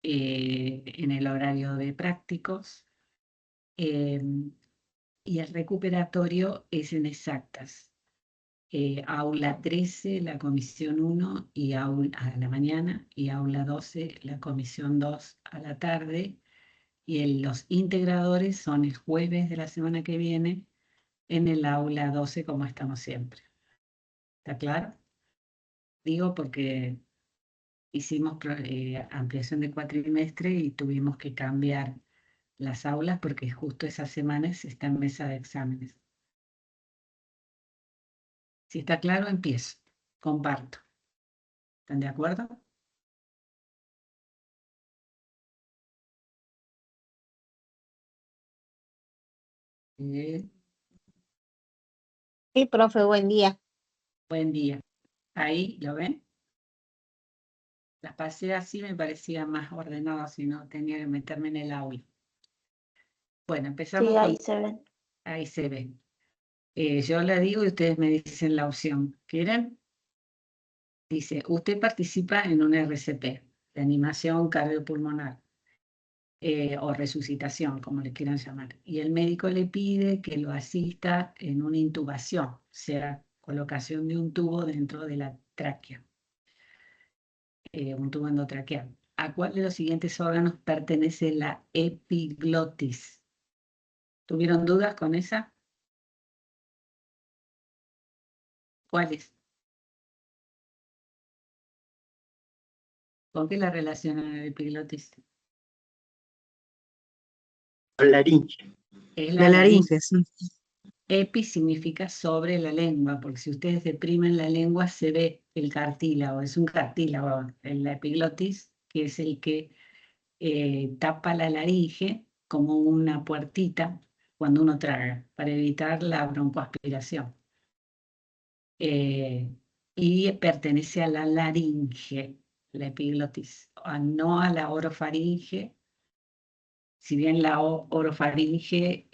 en el horario de prácticos, y el recuperatorio es en exactas. Aula 13, la comisión 1 y aula, a la mañana, y aula 12, la comisión 2 a la tarde, y los integradores son el jueves de la semana que viene en el aula 12 como estamos siempre. ¿Está claro? Digo porque hicimos ampliación de cuatrimestre y tuvimos que cambiar las aulas porque justo esas semanas está en mesa de exámenes. Si está claro, empiezo. Comparto. ¿Están de acuerdo? Eh, Sí, profe, buen día. Buen día. Ahí, ¿lo ven? Las pasé así, me parecía más ordenado, si no tenía que meterme en el aula. Bueno, empezamos Sí, con... ahí se ven. Ahí se ve. Yo la digo y ustedes me dicen la opción. ¿Quieren? Dice, usted participa en un RCP, de animación cardiopulmonar, o resucitación, como le quieran llamar. Y el médico le pide que lo asista en una intubación, o sea, colocación de un tubo dentro de la tráquea, un tubo endotraqueal. ¿A cuál de los siguientes órganos pertenece la epiglotis? ¿Tuvieron dudas con esa? ¿Cuáles? ¿Con qué la relacionan a la epiglotis? La laringe. Es La laringe, sí. Epi significa sobre la lengua, porque si ustedes deprimen la lengua se ve el cartílago, es un cartílago en la epiglotis, que es el que tapa la laringe como una puertita cuando uno traga, para evitar la broncoaspiración. Y pertenece a la laringe, la epiglotis, no a la orofaringe. Si bien la orofaringe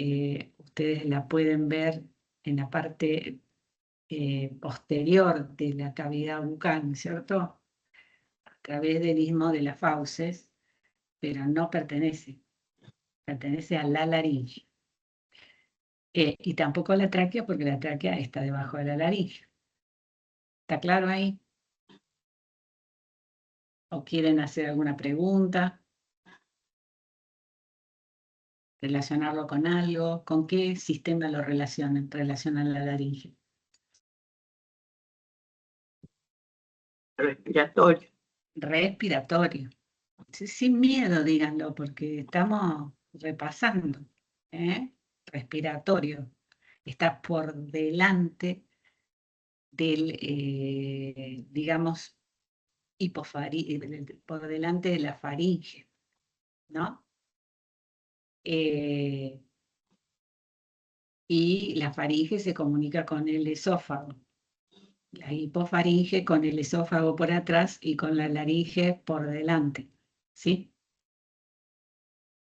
ustedes la pueden ver en la parte posterior de la cavidad bucal, ¿cierto? A través del istmo de las fauces, pero no pertenece, pertenece a la laringe. Y tampoco a la tráquea, porque la tráquea está debajo de la laringe. ¿Está claro ahí? ¿O quieren hacer alguna pregunta? ¿Relacionarlo con algo? ¿Con qué sistema lo relacionan? Relacionan la laringe. Respiratorio. Respiratorio. Sin miedo, díganlo, porque estamos repasando. Respiratorio. Está por delante del, digamos, por delante de la faringe, ¿no? Y la faringe se comunica con el esófago. La hipofaringe con el esófago por atrás y con la laringe por delante, ¿sí?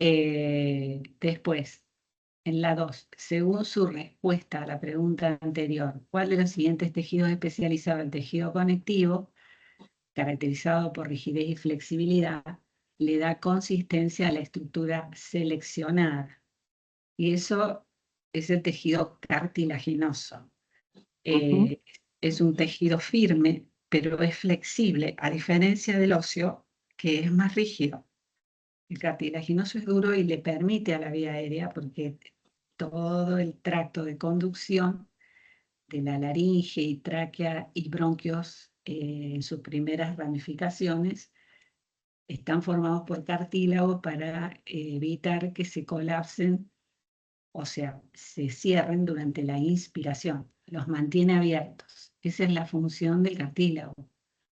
Después, en la 2, según su respuesta a la pregunta anterior, ¿cuál de los siguientes tejidos especializados, el tejido conectivo, caracterizado por rigidez y flexibilidad, le da consistencia a la estructura seleccionada? Y eso es el tejido cartilaginoso. Es un tejido firme, pero es flexible, a diferencia del óseo, que es más rígido. El cartilaginoso es duro y le permite a la vía aérea, porque todo el tracto de conducción de la laringe y tráquea y bronquios en sus primeras ramificaciones están formados por cartílago para evitar que se colapsen, o sea, se cierren durante la inspiración. Los mantiene abiertos. Esa es la función del cartílago,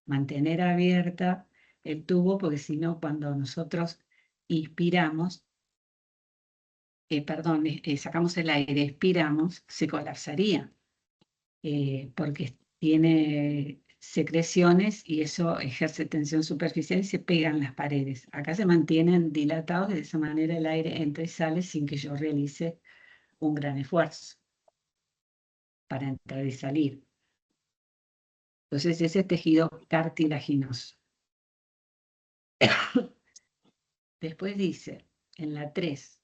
mantener abierta el tubo, porque si no, cuando nosotros inspiramos, sacamos el aire, expiramos, se colapsaría, porque tiene secreciones y eso ejerce tensión superficial y se pegan las paredes. Acá se mantienen dilatados, de esa manera el aire entra y sale sin que yo realice un gran esfuerzo para entrar y salir. Entonces ese tejido cartilaginoso. Después dice, en la 3,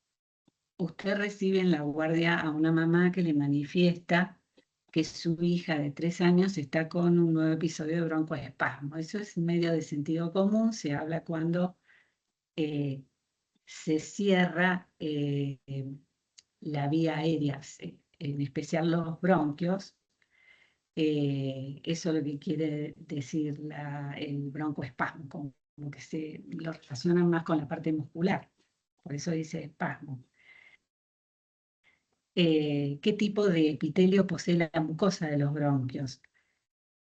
usted recibe en la guardia a una mamá que le manifiesta que su hija de 3 años está con un nuevo episodio de broncoespasmo. Eso es medio de sentido común, se habla cuando se cierra la vía aérea, en especial los bronquios. Eso es lo que quiere decir el broncoespasmo, como que se lo relacionan más con la parte muscular, por eso dice espasmo. ¿Qué tipo de epitelio posee la mucosa de los bronquios?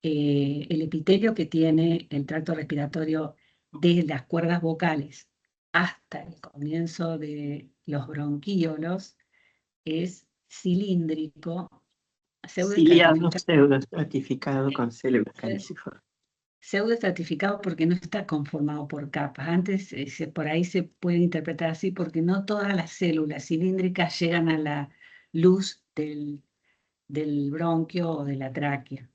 El epitelio que tiene el tracto respiratorio desde las cuerdas vocales hasta el comienzo de los bronquíolos es cilíndrico, Ciliado pseudoestratificado. pseudoestratificado con células caliciformes. Pseudoestratificado porque no está conformado por capas. Antes por ahí se puede interpretar así porque no todas las células cilíndricas llegan a la luz del bronquio o de la tráquea.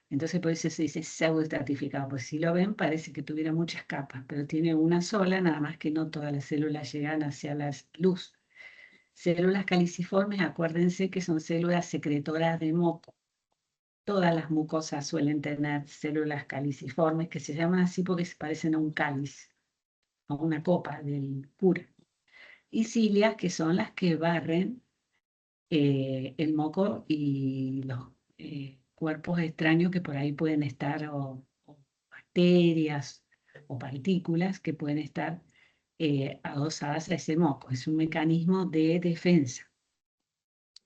Entonces por eso se dice pseudoestratificado, pues si lo ven parece que tuviera muchas capas, pero tiene una sola, nada más que no todas las células llegan hacia la luz. Células caliciformes, acuérdense que son células secretoras de moco. Todas las mucosas suelen tener células caliciformes que se llaman así porque se parecen a un cáliz, a una copa del pura. Y cilias, que son las que barren el moco y los cuerpos extraños que por ahí pueden estar, o bacterias o partículas que pueden estar adosadas a ese moco. Es un mecanismo de defensa,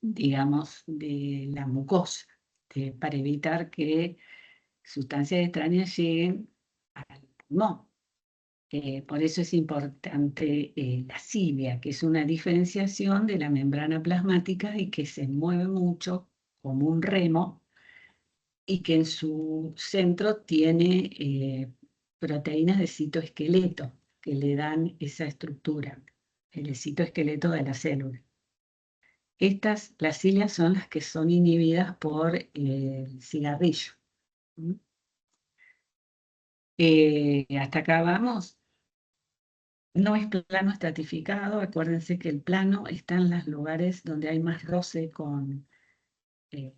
digamos, de la mucosa, para evitar que sustancias extrañas lleguen al pulmón. Por eso es importante la cilia, que es una diferenciación de la membrana plasmática y que se mueve mucho como un remo y que en su centro tiene proteínas de citoesqueleto que le dan esa estructura, el citoesqueleto de la célula. Las cilias son las que son inhibidas por el cigarrillo. Hasta acá vamos. No es plano estratificado, acuérdense que el plano está en los lugares donde hay más roce eh,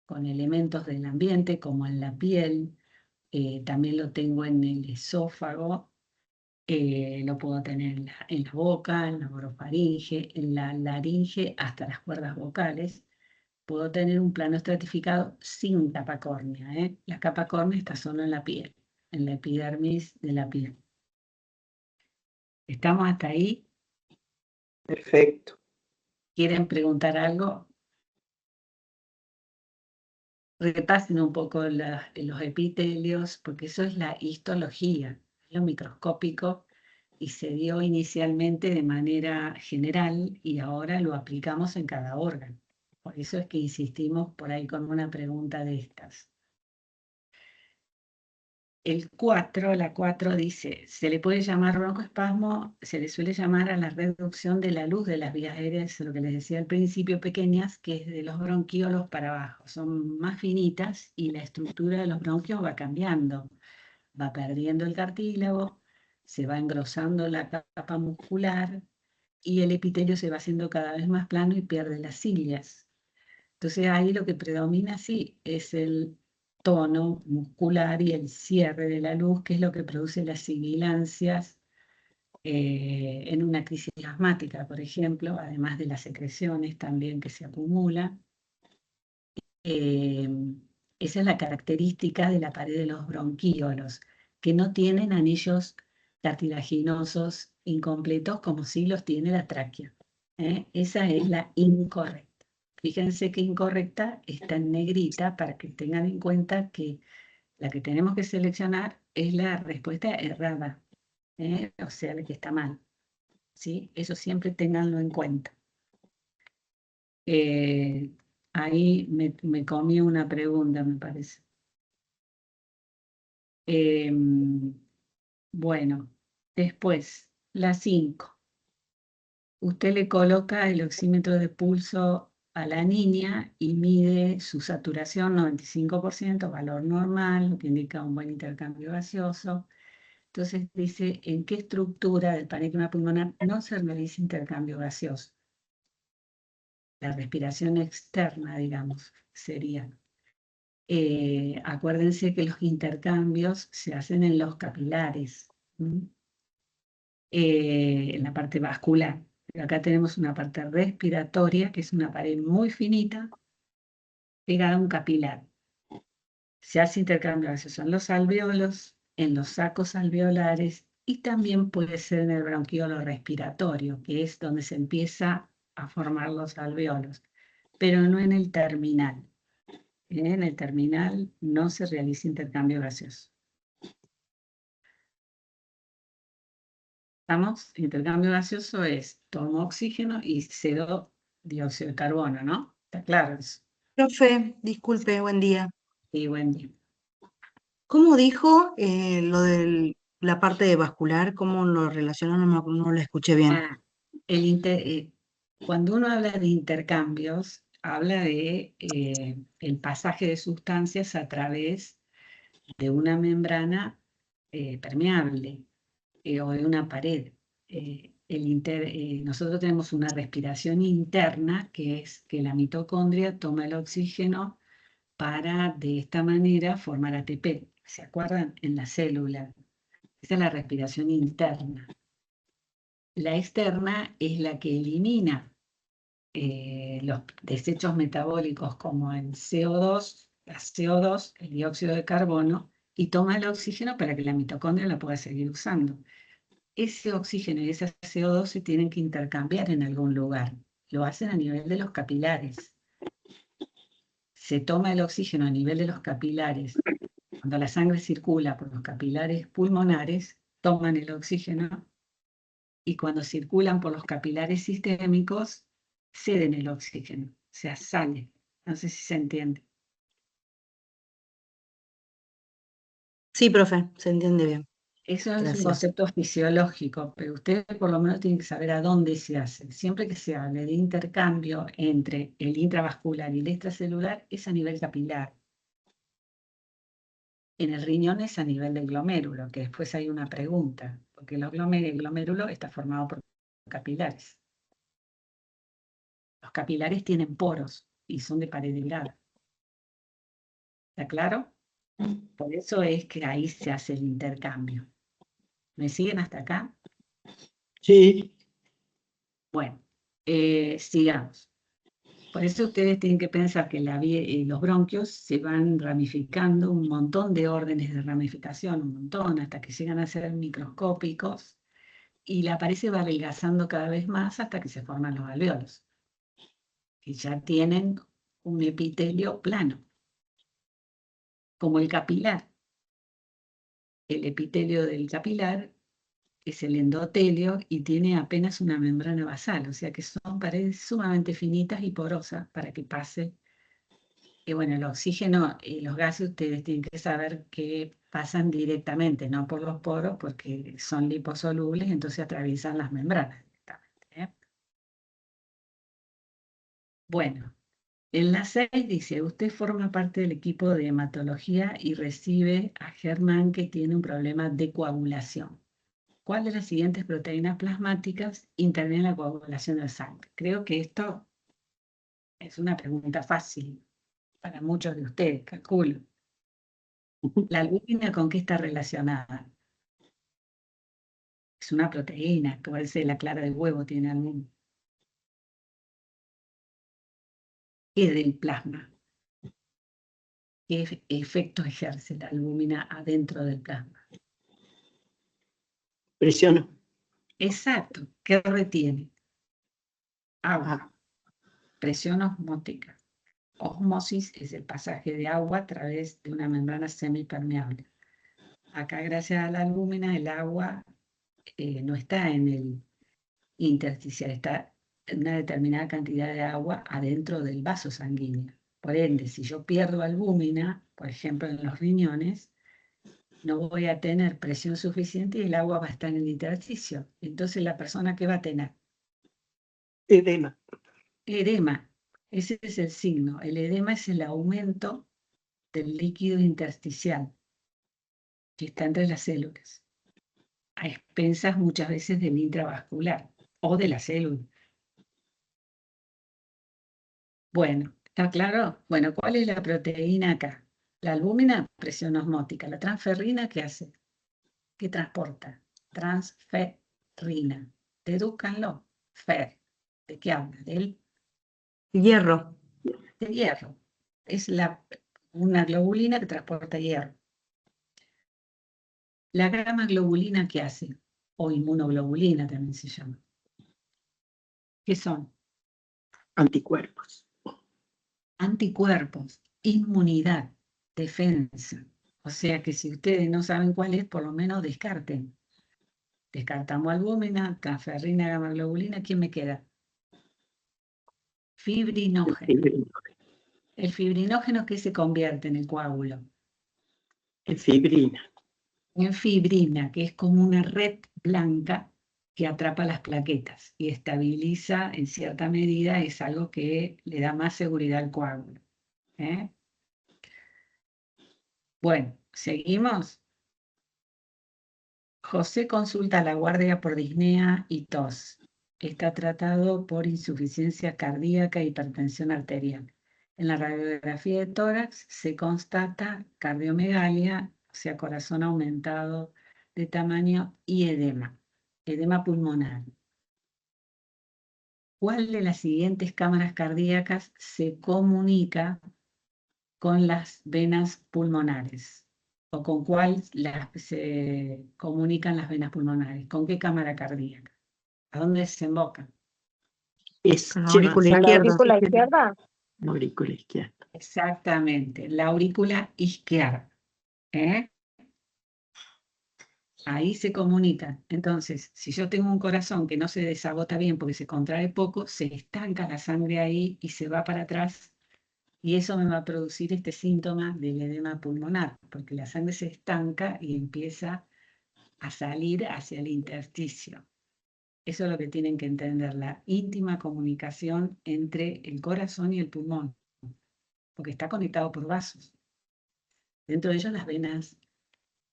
con elementos del ambiente, como en la piel, también lo tengo en el esófago, lo puedo tener en la boca, en la orofaringe, en la laringe, hasta las cuerdas vocales. Puedo tener un plano estratificado sin capa córnea. La capa córnea está solo en la piel, en la epidermis de la piel. ¿Estamos hasta ahí? Perfecto. ¿Quieren preguntar algo? Repasen un poco los epitelios, porque eso es la histología, lo microscópico, y se dio inicialmente de manera general y ahora lo aplicamos en cada órgano. Por eso es que insistimos por ahí con una pregunta de estas. La 4 dice, se le puede llamar broncoespasmo, se le suele llamar a la reducción de la luz de las vías aéreas, lo que les decía al principio, pequeñas, que es de los bronquiolos para abajo. Son más finitas y la estructura de los bronquios va cambiando. Va perdiendo el cartílago, se va engrosando la capa muscular y el epitelio se va haciendo cada vez más plano y pierde las cilias. Entonces ahí lo que predomina, sí, es el tono muscular y el cierre de la luz, que es lo que produce las sibilancias en una crisis asmática, por ejemplo, además de las secreciones también que se acumulan. Esa es la característica de la pared de los bronquíolos, que no tienen anillos cartilaginosos incompletos como sí los tiene la tráquea. Esa es la incorrecta. Fíjense que incorrecta está en negrita para que tengan en cuenta que la que tenemos que seleccionar es la respuesta errada, o sea, la que está mal. ¿Sí? Eso siempre tenganlo en cuenta. Ahí me comí una pregunta, me parece. Bueno, después, la 5. Usted le coloca el oxímetro de pulso a la niña y mide su saturación 95%, valor normal, lo que indica un buen intercambio gaseoso. Entonces dice, ¿en qué estructura del parénquima pulmonar no se realiza intercambio gaseoso? La respiración externa, digamos, sería. Acuérdense que los intercambios se hacen en los capilares, en la parte vascular. Pero acá tenemos una parte respiratoria, que es una pared muy finita, pegada a un capilar. Se hace intercambio gaseoso en los alvéolos, en los sacos alveolares y también puede ser en el bronquiolo respiratorio, que es donde se empieza a formar los alvéolos, pero no en el terminal. En el terminal no se realiza intercambio gaseoso. ¿Estamos? Intercambio gaseoso es tomo oxígeno y cedo dióxido de carbono, ¿no? ¿Está claro eso? Profe, disculpe, buen día. Y buen día. ¿Cómo dijo lo de la parte de vascular? ¿Cómo lo relacionó? No lo escuché bien. Ah, cuando uno habla de intercambios, habla de el pasaje de sustancias a través de una membrana permeable o de una pared. Nosotros tenemos una respiración interna, que es que la mitocondria toma el oxígeno para de esta manera formar ATP. ¿Se acuerdan? En la célula. Esa es la respiración interna. La externa es la que elimina los desechos metabólicos como el CO2, la CO2, el dióxido de carbono, y toma el oxígeno para que la mitocondria la pueda seguir usando. Ese oxígeno y esa CO2 se tienen que intercambiar en algún lugar. Lo hacen a nivel de los capilares. Se toma el oxígeno a nivel de los capilares. Cuando la sangre circula por los capilares pulmonares, toman el oxígeno y cuando circulan por los capilares sistémicos, ceden el oxígeno, o sea, sale. No sé si se entiende. Sí, profe, se entiende bien. Eso es un Gracias. concepto fisiológico, pero ustedes por lo menos tienen que saber a dónde se hace. Siempre que se hable de intercambio entre el intravascular y el extracelular, es a nivel capilar. En el riñón es a nivel del glomérulo, que después hay una pregunta, porque el glomérulo está formado por capilares. Los capilares tienen poros y son de pared delgada. ¿Está claro? Por eso es que ahí se hace el intercambio. ¿Me siguen hasta acá? Sí. Bueno, sigamos. Por eso ustedes tienen que pensar que los bronquios se van ramificando, un montón de órdenes de ramificación, un montón, hasta que llegan a ser microscópicos, y la pared se va adelgazando cada vez más hasta que se forman los alvéolos, que ya tienen un epitelio plano, como el capilar. El epitelio del capilar es el endotelio y tiene apenas una membrana basal, o sea que son paredes sumamente finitas y porosas para que pase. Y bueno, el oxígeno y los gases ustedes tienen que saber que pasan directamente, no por los poros, porque son liposolubles, entonces atraviesan las membranas directamente, ¿eh? Bueno, en la 6 dice, usted forma parte del equipo de hematología y recibe a Germán que tiene un problema de coagulación. ¿Cuál de las siguientes proteínas plasmáticas interviene en la coagulación de la sangre? Creo que esto es una pregunta fácil para muchos de ustedes, calculo. ¿La albúmina con qué está relacionada? Es una proteína, como dice la clara del huevo, tiene algún. ¿Qué del plasma? ¿Qué efecto ejerce la albúmina adentro del plasma? Presiono. Exacto, ¿qué retiene? Agua, Ah, presión osmótica. Osmosis es el pasaje de agua a través de una membrana semipermeable. Acá, gracias a la albúmina, el agua no está en el intersticial, está en una determinada cantidad de agua adentro del vaso sanguíneo. Por ende, si yo pierdo albúmina, por ejemplo en los riñones, no voy a tener presión suficiente y el agua va a estar en el intersticio. Entonces, ¿la persona qué va a tener? edema. Edema. Ese es el signo. El edema es el aumento del líquido intersticial que está entre las células. a expensas muchas veces del intravascular o de la célula. Bueno, ¿está claro? Bueno, ¿cuál es la proteína acá? La albúmina, presión osmótica. La transferrina, ¿qué hace? ¿Qué transporta? Transferrina. Dedúzcanlo. Fer. ¿De qué habla? Del Hierro. hierro. Es una globulina que transporta hierro. La gamma globulina, ¿qué hace? O inmunoglobulina también se llama. ¿Qué son? Anticuerpos. Anticuerpos, inmunidad, defensa. O sea que si ustedes no saben cuál es, por lo menos descarten. Descartamos albúmina, transferrina, gamma globulina. ¿Quién me queda? Fibrinógeno. El fibrinógeno, ¿qué se convierte en el coágulo? En fibrina. En fibrina, que es como una red blanca que atrapa las plaquetas y estabiliza en cierta medida, es algo que le da más seguridad al coágulo. ¿Eh? Bueno, ¿seguimos? José consulta a la guardia por disnea y tos. Está tratado por insuficiencia cardíaca e hipertensión arterial. En la radiografía de tórax se constata cardiomegalia, o sea, corazón aumentado de tamaño y edema pulmonar. ¿Cuál de las siguientes cámaras cardíacas se comunica con las venas pulmonares? ¿O con cuál se comunican las venas pulmonares? ¿Con qué cámara cardíaca? ¿A dónde desembocan? Es Con la lleva aurícula ¿Con la izquierda. aurícula izquierda? la aurícula izquierda. Exactamente, la aurícula izquierda. ¿Eh? Ahí se comunican. Entonces, si yo tengo un corazón que no se desagota bien porque se contrae poco, se estanca la sangre ahí y se va para atrás. Y eso me va a producir este síntoma del edema pulmonar, porque la sangre se estanca y empieza a salir hacia el intersticio. Eso es lo que tienen que entender, la íntima comunicación entre el corazón y el pulmón, porque está conectado por vasos. Dentro de ellos las venas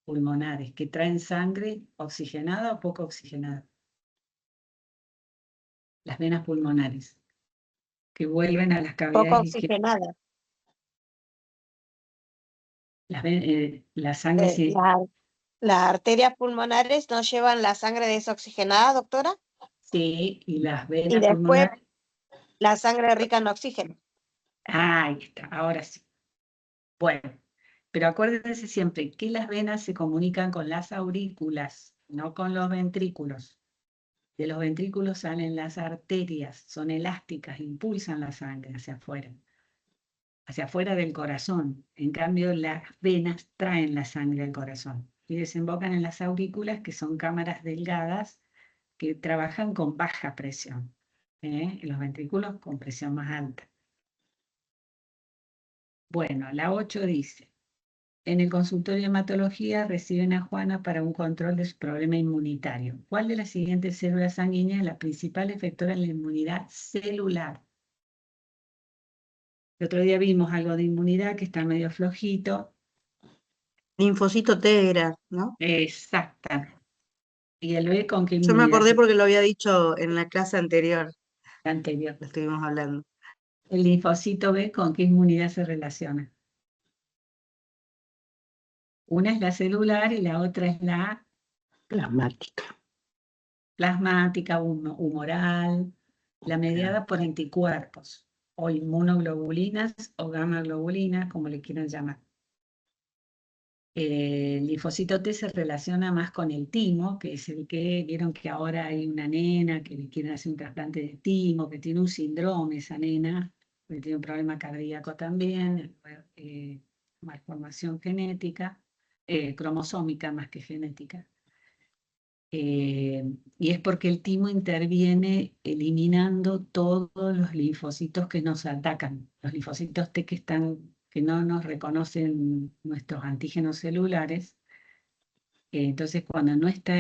pulmonares, que traen sangre oxigenada o poco oxigenada. Las venas pulmonares, que vuelven a las Poco cavidades isquiales. oxigenada. La sangre sí, Las arterias pulmonares no llevan la sangre desoxigenada, doctora, sí, y las y venas después pulmonares. la sangre rica en oxígeno. Ahí está, ahora sí. Bueno, pero acuérdense siempre que las venas se comunican con las aurículas, no con los ventrículos. De los ventrículos salen las arterias, son elásticas, impulsan la sangre hacia afuera del corazón. En cambio, las venas traen la sangre al corazón y desembocan en las aurículas, que son cámaras delgadas que trabajan con baja presión. Y los ventrículos con presión más alta. Bueno, la 8 dice: en el consultorio de hematología reciben a Juana para un control de su problema inmunitario. ¿Cuál de las siguientes células sanguíneas es la principal efectora en la inmunidad celular? El otro día vimos algo de inmunidad que está medio flojito. Linfocito T era, ¿no? Exactamente. ¿Y el B con qué Yo me inmunidad acordé se porque lo había dicho en la clase anterior, anterior? lo estuvimos hablando. El linfocito B con qué inmunidad se relaciona. Una es la celular y la otra es la Plasmática. plasmática, humoral, la mediada por anticuerpos, o inmunoglobulinas o gamma globulinas, como le quieran llamar. El linfocito T se relaciona más con el timo, que es el que vieron que ahora hay una nena que le quieren hacer un trasplante de timo, que tiene un síndrome esa nena, que tiene un problema cardíaco también, malformación genética, cromosómica más que genética. Y es porque el timo interviene eliminando todos los linfocitos que nos atacan, los linfocitos T que no nos reconocen nuestros antígenos celulares. Entonces, cuando no está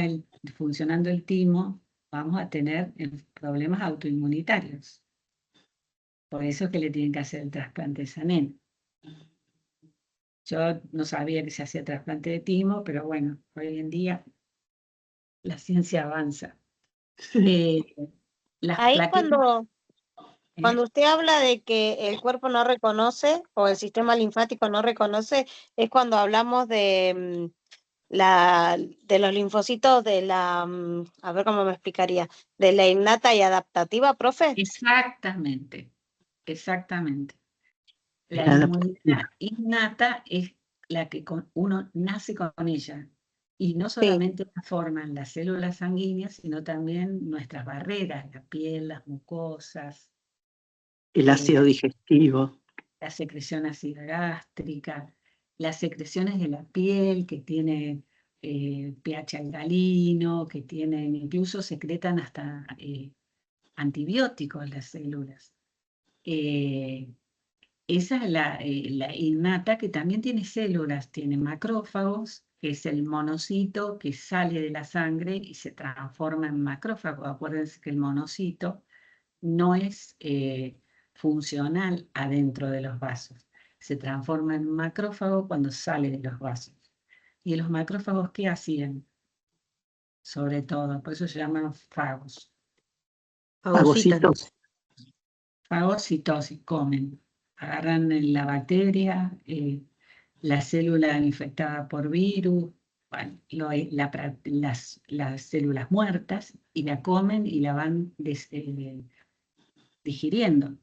funcionando el timo, vamos a tener problemas autoinmunitarios. Por eso es que le tienen que hacer el trasplante a esa nena. Yo no sabía que se hacía trasplante de timo, pero bueno, hoy en día la ciencia avanza. Sí. Las Ahí plaquetas, cuando usted habla de que el cuerpo no reconoce o el sistema linfático no reconoce, es cuando hablamos de de los linfocitos de a ver cómo me explicaría, de la innata y adaptativa, profe. exactamente, exactamente. La La adaptativa. inmunidad innata es la que uno nace con ella. Y no Sí, solamente la forman las células sanguíneas, sino también nuestras barreras, la piel, las mucosas, El ácido digestivo. la secreción ácida gástrica, las secreciones de la piel que tiene pH alcalino, que tienen, incluso secretan hasta antibióticos las células. Esa es la innata, que también tiene células, tiene macrófagos, que es el monocito que sale de la sangre y se transforma en macrófago. Acuérdense que el monocito no es funcional adentro de los vasos. Se transforma en macrófago cuando sale de los vasos. ¿Y los macrófagos qué hacían? Sobre todo, por eso se llaman fagos. Fagocitan. Fagocitos. Fagocitosis, comen. Agarran la bacteria, la célula infectada por virus, bueno, las células muertas, y la comen y la van digiriendo.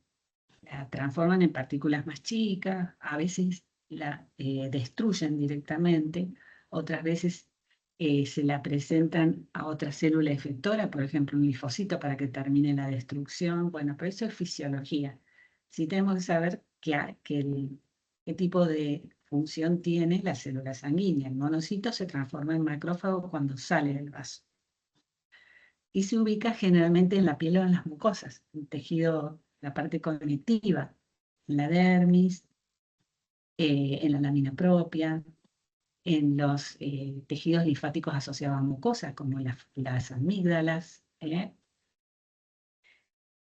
La transforman en partículas más chicas, a veces la destruyen directamente, otras veces se la presentan a otra célula efectora, por ejemplo un linfocito para que termine la destrucción. Bueno, pero eso es fisiología. Sí tenemos que saber qué tipo de función tiene la célula sanguínea. El monocito se transforma en macrófago cuando sale del vaso. Y se ubica generalmente en la piel o en las mucosas, en tejido, la parte conectiva, en la dermis, en la lámina propia, en los tejidos linfáticos asociados a mucosas, como las amígdalas.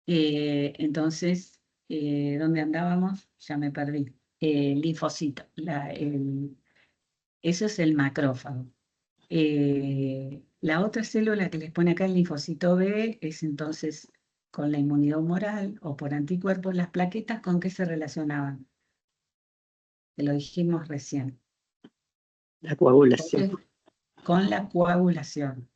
Entonces, ¿dónde andábamos? Ya me perdí. Linfocito. Eso es el macrófago. La otra célula que les pone acá el linfocito B es entonces con la inmunidad humoral o por anticuerpos. Las plaquetas, ¿con qué se relacionaban? Que lo dijimos recién. La coagulación. Con la coagulación.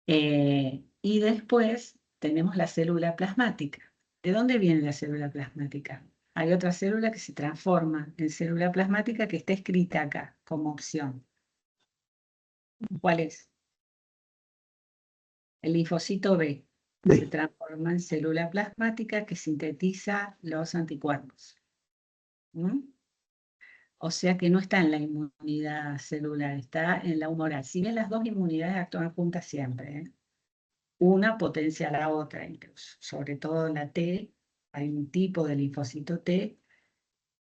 Y después tenemos la célula plasmática. ¿De dónde viene la célula plasmática? Hay otra célula que se transforma en célula plasmática que está escrita acá como opción. ¿Cuál es? El linfocito B se transforma en célula plasmática que sintetiza los anticuerpos. O sea que no está en la inmunidad celular, está en la humoral. Si bien las dos inmunidades actúan juntas siempre, una potencia a la otra incluso. Sobre todo la T, hay un tipo de linfocito T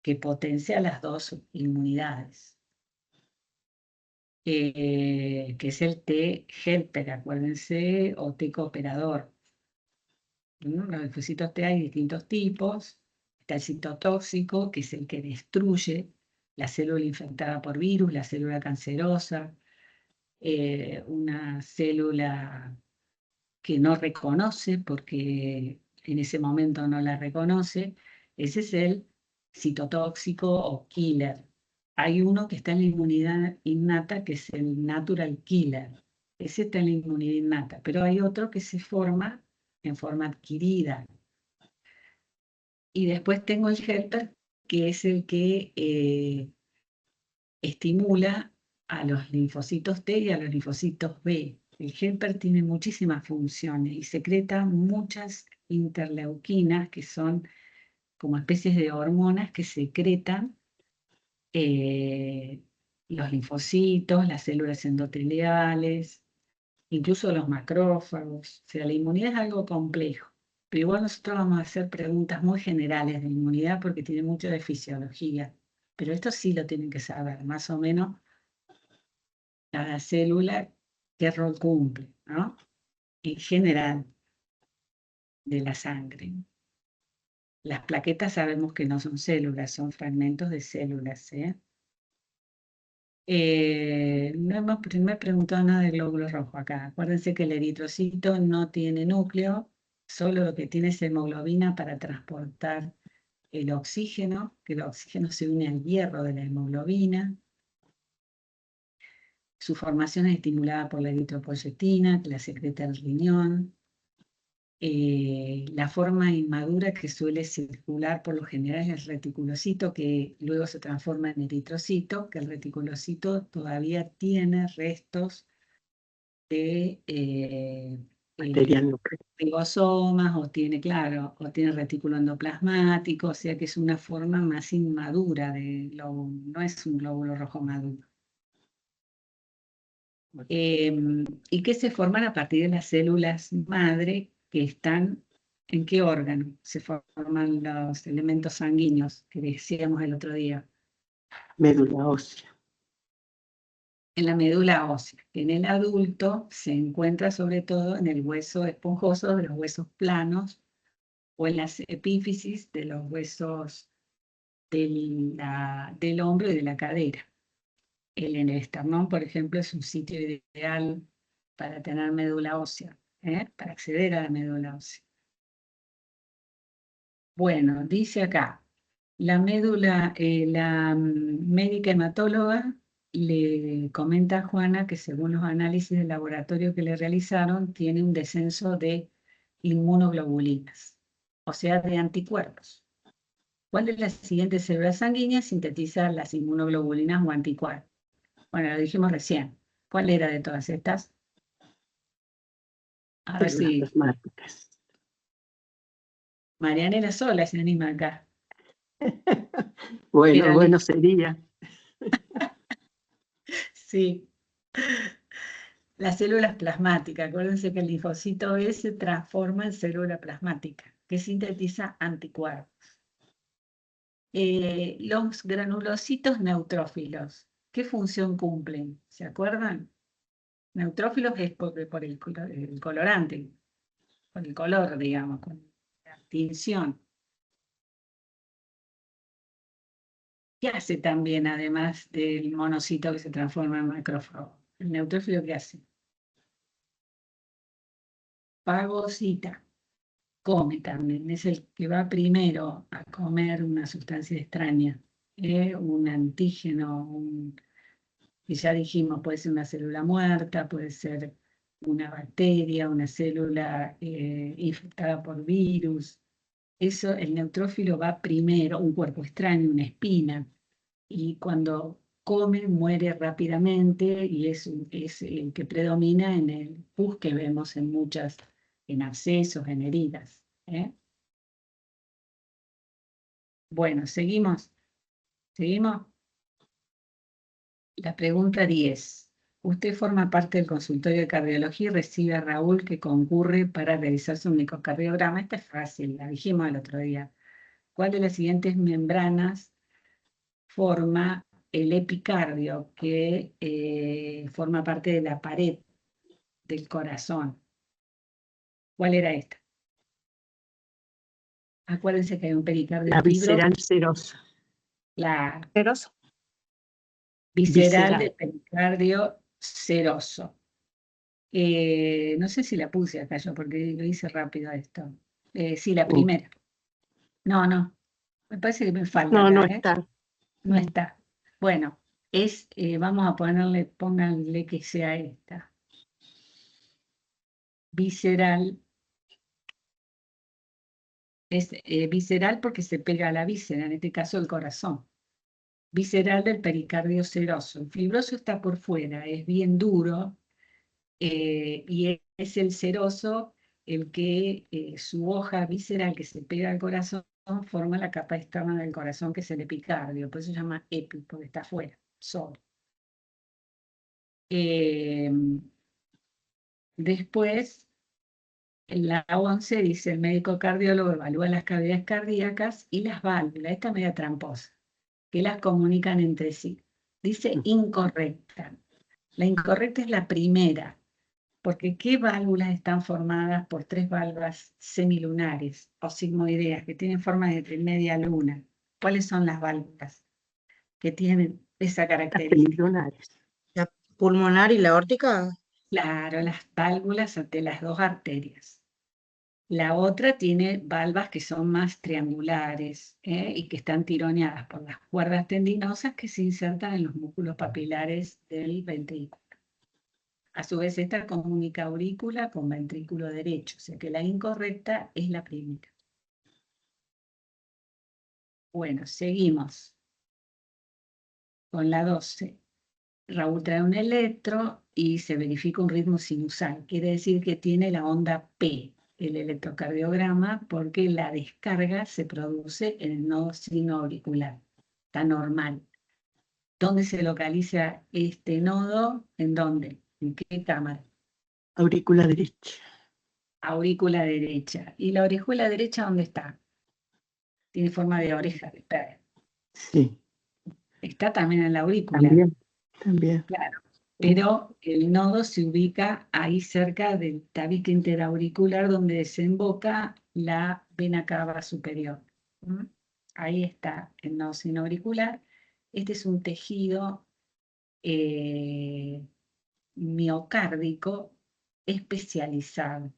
que potencia las dos inmunidades. Que es el T helper, acuérdense, o T cooperador. Los linfocitos T hay distintos tipos. Está el citotóxico, que es el que destruye la célula infectada por virus, la célula cancerosa, una célula que no reconoce porque en ese momento no la reconoce. Ese es el citotóxico o killer. Hay uno que está en la inmunidad innata, que es el natural killer. Ese está en la inmunidad innata, pero hay otro que se forma en forma adquirida. Y después tengo el helper, que es el que estimula a los linfocitos T y a los linfocitos B. El helper tiene muchísimas funciones y secreta muchas interleuquinas, que son como especies de hormonas que secretan eh, los linfocitos, las células endoteliales, incluso los macrófagos. O sea, la inmunidad es algo complejo. Pero igual nosotros vamos a hacer preguntas muy generales de inmunidad porque tiene mucho de fisiología. Pero esto sí lo tienen que saber, más o menos cada célula qué rol cumple, ¿no? En general, de la sangre. Las plaquetas sabemos que no son células, son fragmentos de células, ¿eh? No me he preguntado nada del glóbulo rojo acá. Acuérdense que el eritrocito no tiene núcleo, solo lo que tiene es hemoglobina para transportar el oxígeno, que el oxígeno se une al hierro de la hemoglobina. Su formación es estimulada por la eritropoyetina, que la secreta el riñón. La forma inmadura que suele circular por lo general es el reticulocito, que luego se transforma en eritrocito, que el reticulocito todavía tiene restos de Material nuclear. ribosomas, o tiene, claro, o tiene retículo endoplasmático, o sea que es una forma más inmadura de glóbulo, no es un glóbulo rojo maduro. Y que se forman a partir de las células madre que están ¿en qué órgano? Se forman los elementos sanguíneos que decíamos el otro día. Médula ósea. En la médula ósea, que en el adulto se encuentra sobre todo en el hueso esponjoso de los huesos planos o en las epífisis de los huesos del hombro y de la cadera. En el esternón, por ejemplo, es un sitio ideal para tener médula ósea, para acceder a la médula ósea. Bueno, dice acá, la médica hematóloga le comenta a Juana que según los análisis de laboratorio que le realizaron, tiene un descenso de inmunoglobulinas, o sea, de anticuerpos. ¿Cuál de las siguientes células sanguíneas sintetiza las inmunoglobulinas o anticuerpos? Bueno, lo dijimos recién. ¿Cuál era de todas estas? A ver Células si plasmáticas. Marianela sola se anima acá. Bueno, Era sería. Sí. Las células plasmáticas. Acuérdense que el linfocito B se transforma en célula plasmática, que sintetiza anticuerpos. Los granulocitos neutrófilos, ¿qué función cumplen? ¿Se acuerdan? Neutrófilos es por el colorante, por el color, digamos, con la tinción. ¿Qué hace también, además del monocito que se transforma en macrófago? ¿El neutrófilo qué hace? Fagocita. Come también, es el que va primero a comer una sustancia extraña, un antígeno, que ya dijimos, puede ser una célula muerta, puede ser una bacteria, una célula infectada por virus. Eso, el neutrófilo va primero, un cuerpo extraño, una espina, y cuando come muere rápidamente y es el que predomina en el pus que vemos en abscesos, en heridas. Bueno, seguimos. ¿Seguimos? La pregunta 10. Usted forma parte del consultorio de cardiología y recibe a Raúl que concurre para realizarse un ecocardiograma. Esta es fácil, la dijimos el otro día. ¿Cuál de las siguientes membranas forma el epicardio que forma parte de la pared del corazón? ¿Cuál era esta? Acuérdense que hay un pericardio La fibroso. visceral serosa. La Seroso. visceral Visceral. del pericardio seroso. No sé si la puse acá yo, porque lo hice rápido esto. Sí, la primera. No, me parece que me falta No, acá, no está. No está. Bueno, vamos a pónganle que sea esta. Visceral. Es visceral porque se pega a la víscera, en este caso el corazón. Visceral del pericardio seroso. El fibroso está por fuera, es bien duro, y es el seroso el que su hoja visceral que se pega al corazón forma la capa externa del corazón, que es el epicardio, por eso se llama epi, porque está afuera, solo. Después, en la 11 dice, el médico cardiólogo evalúa las cavidades cardíacas y las válvulas, esta media tramposa, que las comunican entre sí. Dice incorrecta. La incorrecta es la primera, porque ¿qué válvulas están formadas por 3 válvulas semilunares o sigmoideas que tienen forma de media luna? ¿Cuáles son las válvulas que tienen esa Las característica. pulmonares. La pulmonar y la aórtica. Claro, las válvulas de las dos arterias. La otra tiene valvas que son más triangulares, y que están tironeadas por las cuerdas tendinosas que se insertan en los músculos papilares del ventrículo. A su vez, esta comunica aurícula con ventrículo derecho, o sea que la incorrecta es la primera. Bueno, seguimos con la 12. Raúl trae un electro y se verifica un ritmo sinusal. Quiere decir que tiene la onda P, el electrocardiograma, porque la descarga se produce en el nodo sinoauricular. Está normal. ¿Dónde se localiza este nodo? ¿En dónde? ¿En qué cámara? Aurícula derecha. Aurícula derecha. ¿Y la orejuela derecha dónde está? Tiene forma de oreja de perro. Sí, Está también en la aurícula. también. Claro, pero el nodo se ubica ahí cerca del tabique interauricular donde desemboca la vena cava superior. ¿Mm? Ahí está el nodo sinoauricular. Este es un tejido miocárdico especializado,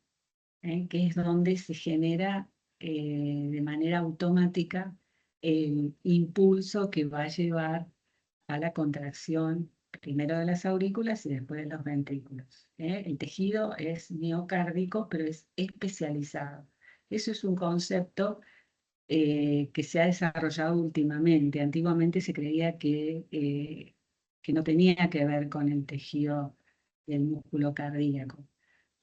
que es donde se genera de manera automática el impulso que va a llevar a la contracción primero de las aurículas y después de los ventrículos. El tejido es miocárdico, pero es especializado. Eso es un concepto que se ha desarrollado últimamente. Antiguamente se creía que no tenía que ver con el tejido del músculo cardíaco,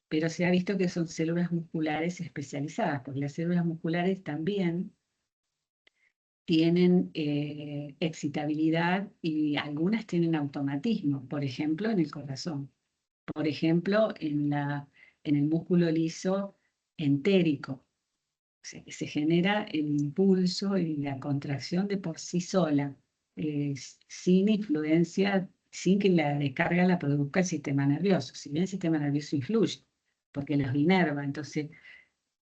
pero se ha visto que son células musculares especializadas, porque las células musculares también tienen excitabilidad y algunas tienen automatismo, por ejemplo, en el corazón, por ejemplo, en el músculo liso entérico. O sea, que se genera el impulso y la contracción de por sí sola, sin influencia, sin que la descarga la produzca el sistema nervioso. Si bien el sistema nervioso influye, porque los inerva, entonces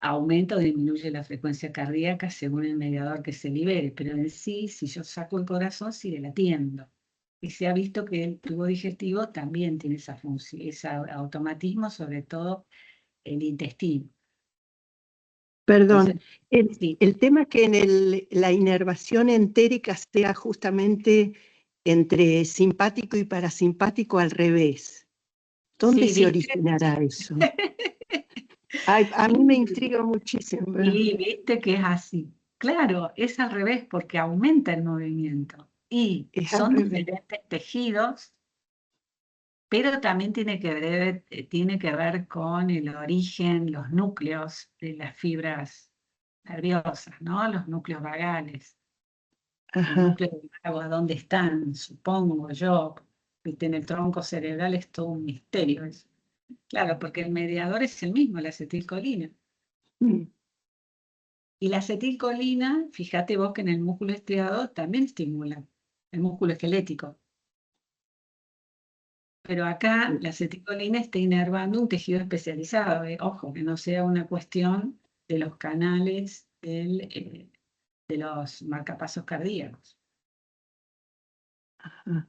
aumenta o disminuye la frecuencia cardíaca según el mediador que se libere, pero en sí, si yo saco el corazón, sigue latiendo. Y se ha visto que el tubo digestivo también tiene esa función, ese automatismo, sobre todo el intestino. Perdón, Entonces, sí, el tema es que en la inervación entérica sea justamente entre simpático y parasimpático al revés. ¿Dónde sí, se ¿viste? originará eso? Ay, a mí me intriga muchísimo. Y viste que es así. Claro, es al revés porque aumenta el movimiento. Y Es al son revés. diferentes tejidos, pero también tiene que ver con el origen, los núcleos de las fibras nerviosas, ¿no? Los núcleos vagales. Los Ajá, núcleos vagos, ¿a dónde están? Supongo yo. Viste, en el tronco cerebral es todo un misterio eso. Claro, porque el mediador es el mismo, la acetilcolina. mm, Y la acetilcolina, fíjate vos que en el músculo estriado también estimula el músculo esquelético. Pero acá la acetilcolina está inervando un tejido especializado. Ojo, que no sea una cuestión de los canales de los marcapasos cardíacos. ajá.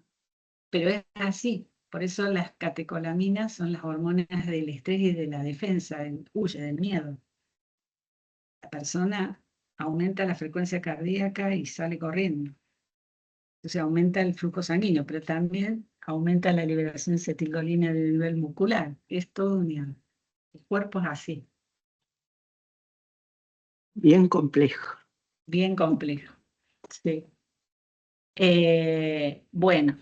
Pero es así. Por eso las catecolaminas son las hormonas del estrés y de la defensa, del huye, del miedo. La persona aumenta la frecuencia cardíaca y sale corriendo. Entonces aumenta el flujo sanguíneo, pero también aumenta la liberación de acetilcolina a nivel muscular. Es todo unido. El cuerpo es así, Bien complejo. bien complejo. Sí. Bueno,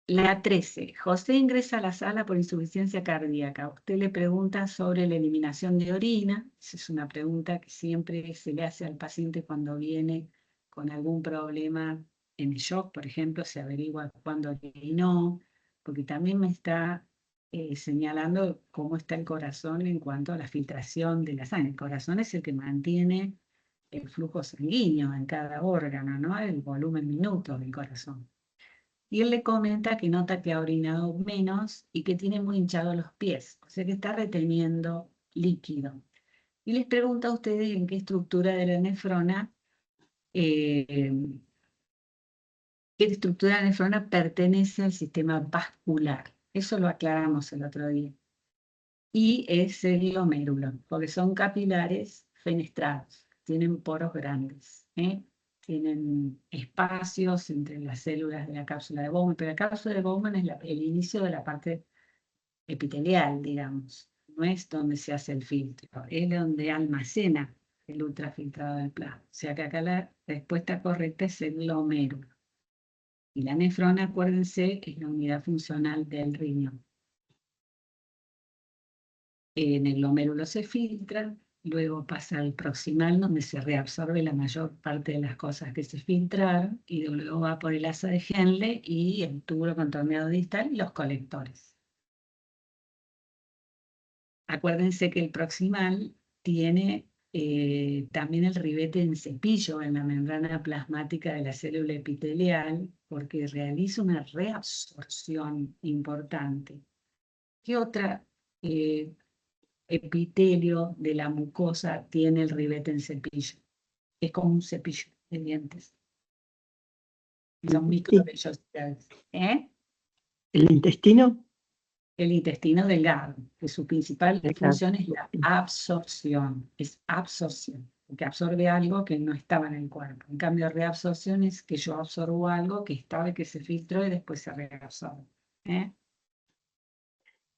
la 13. José ingresa a la sala por insuficiencia cardíaca. Usted le pregunta sobre la eliminación de orina. Esa es una pregunta que siempre se le hace al paciente cuando viene con algún problema en el shock, por ejemplo, se averigua cuándo orinó, porque también me está señalando cómo está el corazón en cuanto a la filtración de la sangre. El corazón es el que mantiene el flujo sanguíneo en cada órgano, ¿no? El volumen minuto del corazón. Y él le comenta que nota que ha orinado menos y que tiene muy hinchados los pies, o sea que está reteniendo líquido. Y les pregunta a ustedes en qué estructura de la nefrona ¿Qué estructura de la nefrona pertenece al sistema vascular? Eso lo aclaramos el otro día. Y es el glomérulo, porque son capilares fenestrados, tienen poros grandes, tienen espacios entre las células de la cápsula de Bowman, pero la cápsula de Bowman es el inicio de la parte epitelial, digamos, no es donde se hace el filtro, es donde almacena el ultrafiltrado del plasma. O sea que acá la respuesta correcta es el glomérulo. Y la nefrona, acuérdense, es la unidad funcional del riñón. En el glomérulo se filtra, luego pasa al proximal, donde se reabsorbe la mayor parte de las cosas que se filtraron, y luego va por el asa de Henle y el túbulo contorneado distal y los colectores. Acuérdense que el proximal tiene también el ribete en cepillo en la membrana plasmática de la célula epitelial, porque realiza una reabsorción importante. ¿Qué otra epitelio de la mucosa tiene el ribete en cepillo? Es como un cepillo de dientes. Son microvellosidades. ¿El intestino? El intestino delgado, que su principal Delgado. función es la absorción. Es absorción, porque absorbe algo que no estaba en el cuerpo. En cambio, reabsorción es que yo absorbo algo que estaba y que se filtró y después se reabsorbe.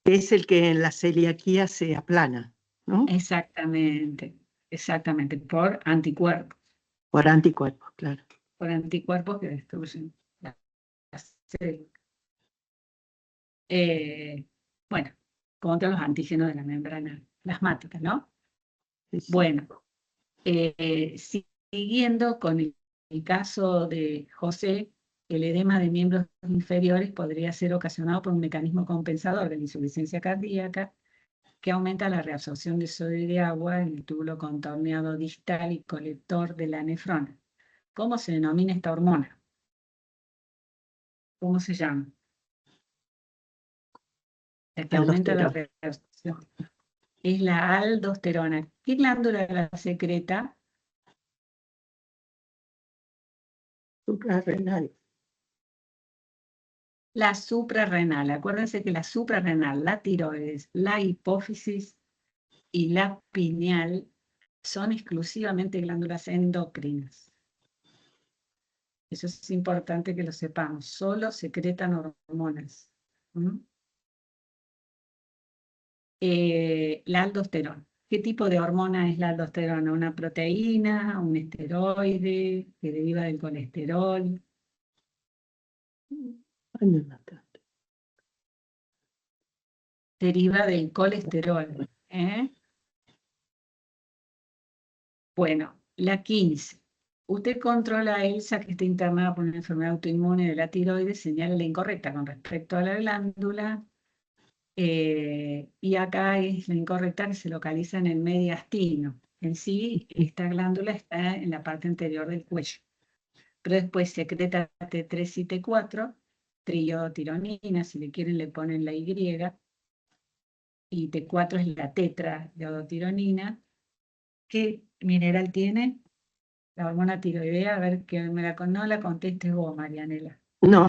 Es el que en la celiaquía se aplana, ¿no? Exactamente, exactamente, por anticuerpos. Por anticuerpos, claro. Por anticuerpos que destruyen las células. Bueno, contra los antígenos de la membrana plasmática, ¿no? Sí, sí. Bueno, siguiendo con el caso de José, el edema de miembros inferiores podría ser ocasionado por un mecanismo compensador de la insuficiencia cardíaca que aumenta la reabsorción de sodio y de agua en el túbulo contorneado distal y colector de la nefrona. ¿Cómo se denomina esta hormona? ¿Cómo se llama? La que aumenta la Aldosterona. reabsorción. Es la aldosterona. ¿Qué glándula la secreta? Suprarrenal. La suprarrenal. Acuérdense que la suprarrenal, la tiroides, la hipófisis y la pineal son exclusivamente glándulas endocrinas. Eso es importante que lo sepamos. Solo secretan hormonas. La aldosterona. ¿Qué tipo de hormona es la aldosterona? ¿Una proteína, un esteroide que deriva del colesterol? Ay, me mataste. Deriva del colesterol. Bueno, la 15. Usted controla a Elsa, que está internada por una enfermedad autoinmune de la tiroides, señala la incorrecta con respecto a la glándula. Y acá es la incorrecta que se localiza en el mediastino. En sí, esta glándula está en la parte anterior del cuello. Pero después secreta T3 y T4, triodotironina, si le quieren le ponen la Y, y T4 es la tetraiodotironina. ¿Qué mineral tiene? La hormona tiroidea, a ver que no la contestes vos, Marianela. No.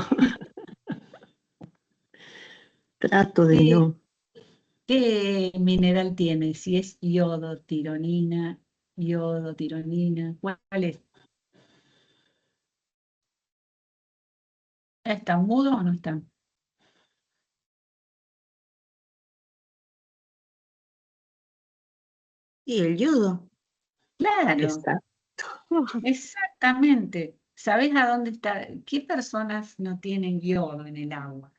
Trato de ¿Qué, no. qué mineral tiene? Si es iodotironina, ¿cuál es? ¿Están mudos o no están? Y el yodo. Claro, Exacto. exactamente. ¿Sabés a dónde está? ¿Qué personas no tienen yodo en el agua?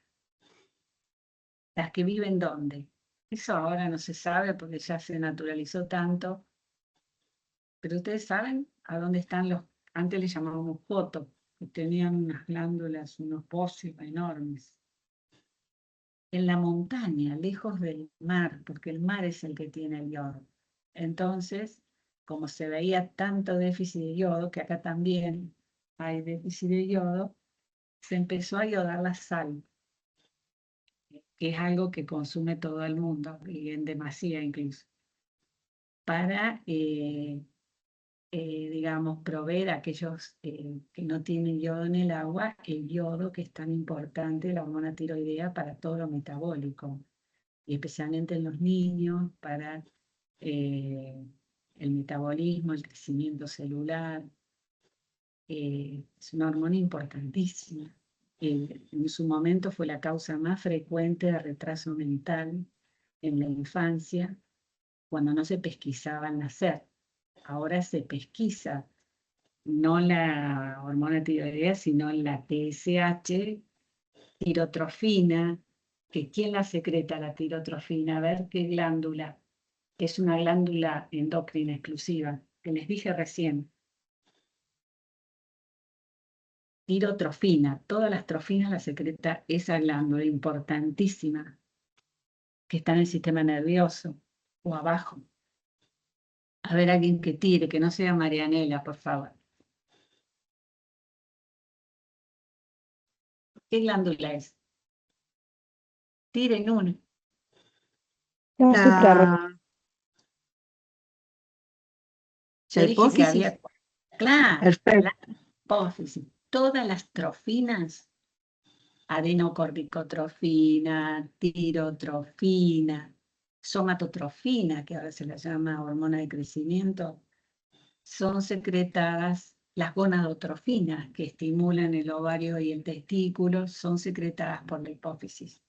¿Las que viven dónde? Eso ahora no se sabe porque ya se naturalizó tanto. Pero ustedes saben a dónde están antes les llamábamos potos, que tenían unas glándulas, unos pocios enormes. En la montaña, lejos del mar, porque el mar es el que tiene el yodo. Entonces, como se veía tanto déficit de yodo, que acá también hay déficit de yodo, se empezó a iodar la sal, que es algo que consume todo el mundo, y en demasía incluso, para digamos, proveer a aquellos que no tienen yodo en el agua, el yodo que es tan importante, la hormona tiroidea, para todo lo metabólico, y especialmente en los niños, para el metabolismo, el crecimiento celular. Es una hormona importantísima. En su momento fue la causa más frecuente de retraso mental en la infancia, cuando no se pesquisaba al nacer. Ahora se pesquisa no la hormona tiroidea, sino la TSH, tirotrofina, que ¿quién la secreta la tirotrofina? A ver qué glándula, que es una glándula endocrina exclusiva, que les dije recién. Tirotrofina, todas las trofinas las secreta esa glándula importantísima, que está en el sistema nervioso, o abajo. A ver, alguien que tire, que no sea Marianela, por favor. ¿Qué glándula es? Tiren uno. La, Yo la dije que hipófisis. había, claro, Perfecto. la hipófisis. Todas las trofinas, adenocorticotrofina, tirotrofina, somatotrofina, que ahora se la llama hormona de crecimiento, son secretadas. Las gonadotrofinas, que estimulan el ovario y el testículo, son secretadas por la hipófisis,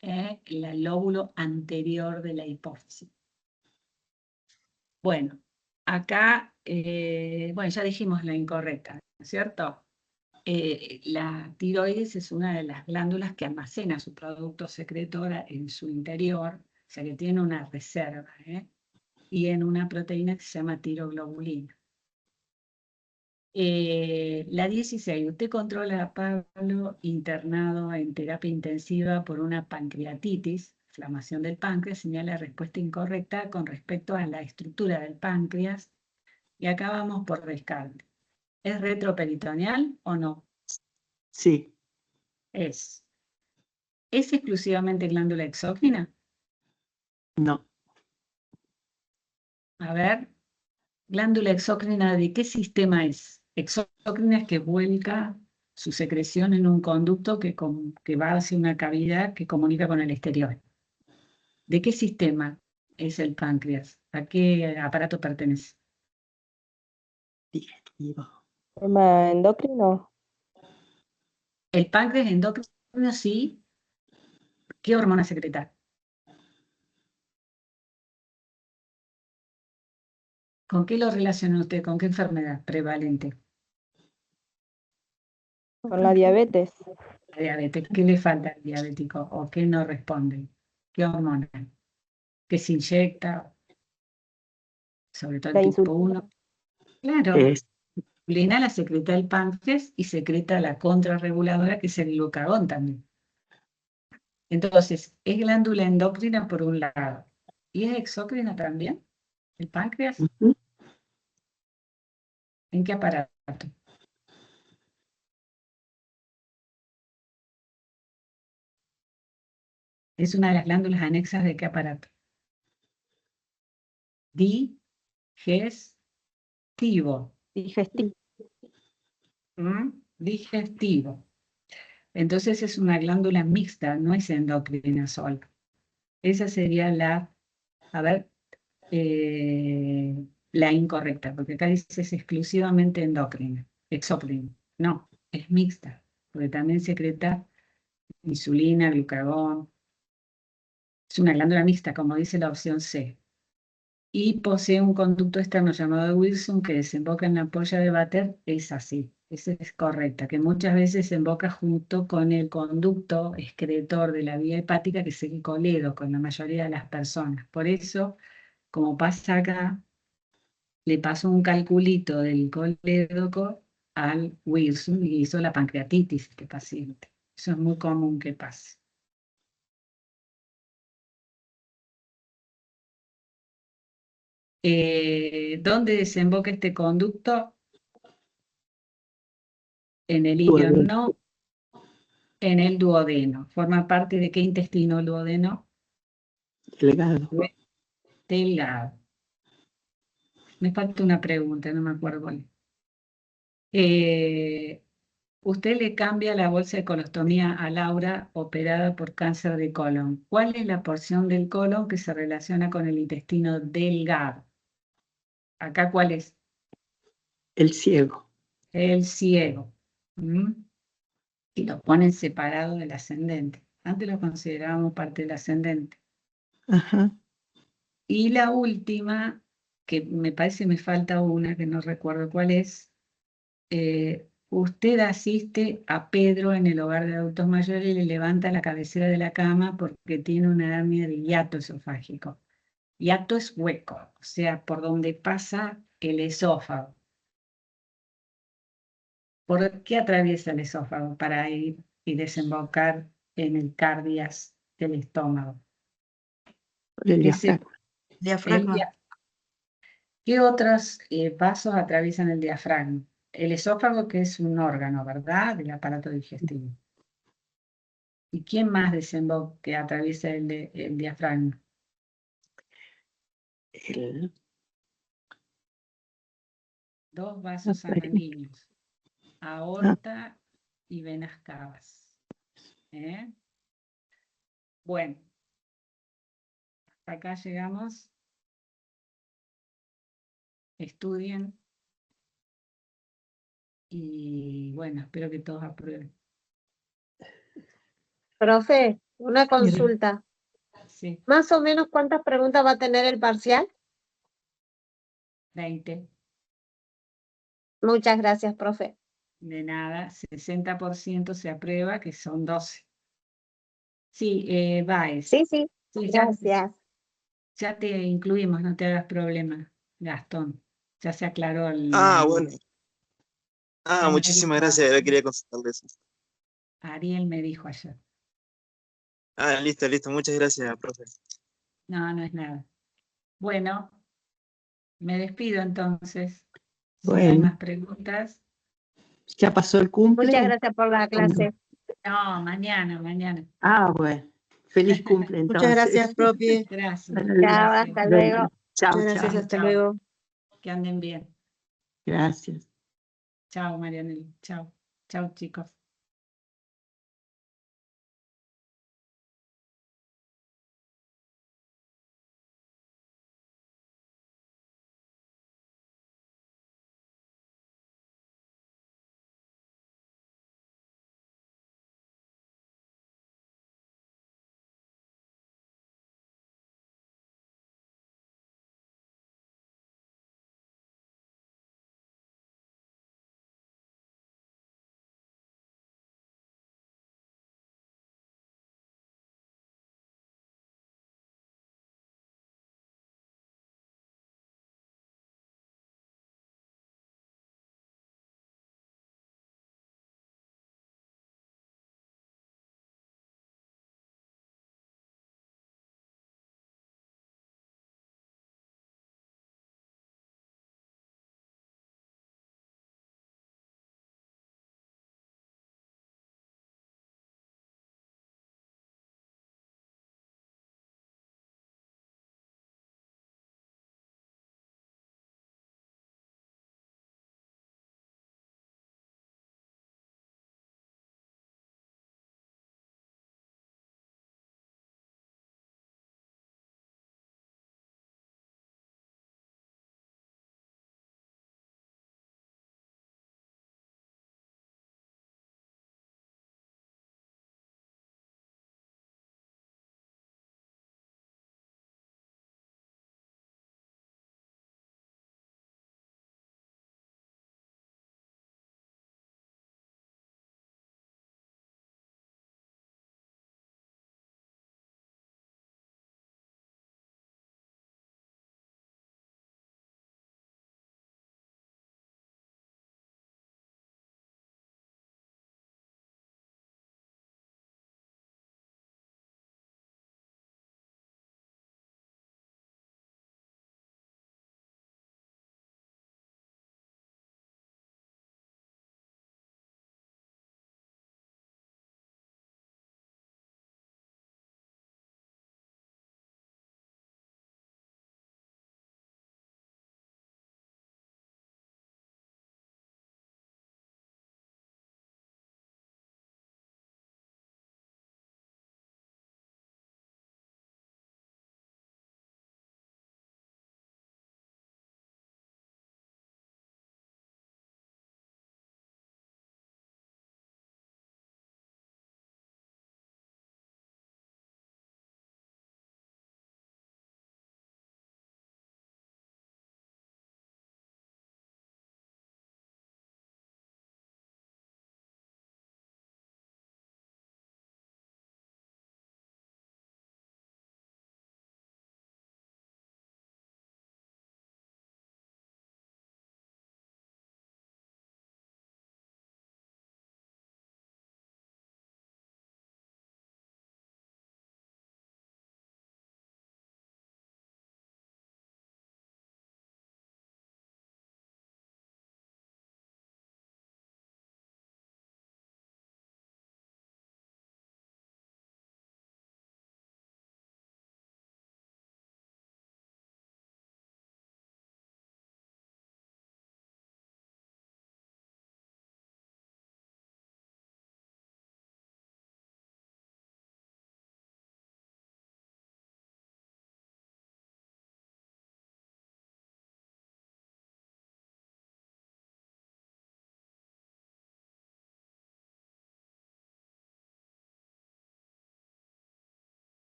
el lóbulo anterior de la hipófisis. Bueno, acá, bueno, ya dijimos la incorrecta, ¿no es cierto? La tiroides es una de las glándulas que almacena su producto secretor en su interior, o sea que tiene una reserva, y en una proteína que se llama tiroglobulina. La 16, usted controla a Pablo internado en terapia intensiva por una pancreatitis, inflamación del páncreas, señala respuesta incorrecta con respecto a la estructura del páncreas, y acá vamos por descarte. ¿Es retroperitoneal o no? Sí. Es. ¿Es exclusivamente glándula exócrina? No. A ver, glándula exócrina, ¿de qué sistema es? Exócrina es que vuelca su secreción en un conducto que va hacia una cavidad que comunica con el exterior. ¿De qué sistema es el páncreas? ¿A qué aparato pertenece? Digestivo. ¿Sistema endocrino? El páncreas endocrino, sí. ¿Qué hormona secreta? ¿Con qué lo relaciona usted? ¿Con qué enfermedad prevalente? Con la diabetes. La diabetes. ¿Qué le falta al diabético o qué no responde? ¿Qué hormona? ¿Qué se inyecta? Sobre todo el La tipo insulina. 1. Claro, Es, la insulina la secreta el páncreas y secreta la contrarreguladora, que es el glucagón también. Entonces, es glándula endocrina por un lado. ¿Y es exócrina también? ¿El páncreas? ujú, ¿En qué aparato? Es una de las glándulas anexas de qué aparato? Digestivo. Digestivo. Digestivo. Entonces es una glándula mixta, no es endocrina sola. Esa sería la, a ver, la incorrecta, porque acá dice es exclusivamente endocrina, exócrina. No, es mixta, porque también secreta insulina, glucagón. Es una glándula mixta, como dice la opción C. Y posee un conducto externo llamado Wilson que desemboca en la ampolla de váter. Es así, esa es correcta, que muchas veces desemboca junto con el conducto excretor de la vía hepática, que es el coledo, con la mayoría de las personas. Por eso, como pasa acá, le pasó un calculito del colédoco al Wilson y hizo la pancreatitis este paciente. Eso es muy común que pase. ¿Dónde desemboca este conducto? En el ilio, duodeno. no en el duodeno. ¿Forma parte de qué intestino el duodeno? Delgado. Delgado. me falta una pregunta, no me acuerdo cuál. Usted le cambia la bolsa de colostomía a Laura, operada por cáncer de colon. ¿Cuál es la porción del colon que se relaciona con el intestino delgado? Acá, ¿cuál es? El ciego. El ciego. ¿Mm? Y lo ponen separado del ascendente. Antes lo considerábamos parte del ascendente. Ajá. Y la última, que me parece me falta una, que no recuerdo cuál es. Usted asiste a Pedro en el hogar de adultos mayores y le levanta la cabecera de la cama porque tiene una hernia de hiato esofágico. Hiato es hueco, o sea, por donde pasa el esófago. ¿Por qué atraviesa el esófago para ir y desembocar en el cardias del estómago? Por el Ese- diafragma. el Diafragma. ¿Qué otros vasos atraviesan el diafragma? El esófago, que es un órgano, ¿verdad? Del aparato digestivo. ¿Y quién más desemboca que atraviesa el diafragma? El- Dos vasos faringe. sanguíneos, aorta y venas cavas. ¿Eh? Bueno, hasta acá llegamos. Estudien y bueno, espero que todos aprueben. Profe, una consulta. Sí, ¿Más o menos cuántas preguntas va a tener el parcial? 20. Muchas gracias, profe. De nada, 60% se aprueba, que son 12. Sí, Baez. Sí, sí, Sí, gracias. ya te incluimos, no te hagas problema, Gastón. Ya se aclaró Ah, bueno. ya me Muchísimas dijo, gracias. Yo quería consultarle eso. Ariel me dijo ayer. Listo, listo. Muchas gracias, profe. No, no es nada. Bueno, me despido entonces. Si hay Bueno, más preguntas. ¿ya pasó el cumple? Muchas gracias por la clase. No, mañana. Bueno. Feliz cumple Muchas entonces. gracias, profe. Gracias, Chao, Chao, gracias. hasta luego. chao. Gracias, hasta Chao. luego. Que anden bien. Gracias. Chao, Marianela. Chao. Chao, chicos.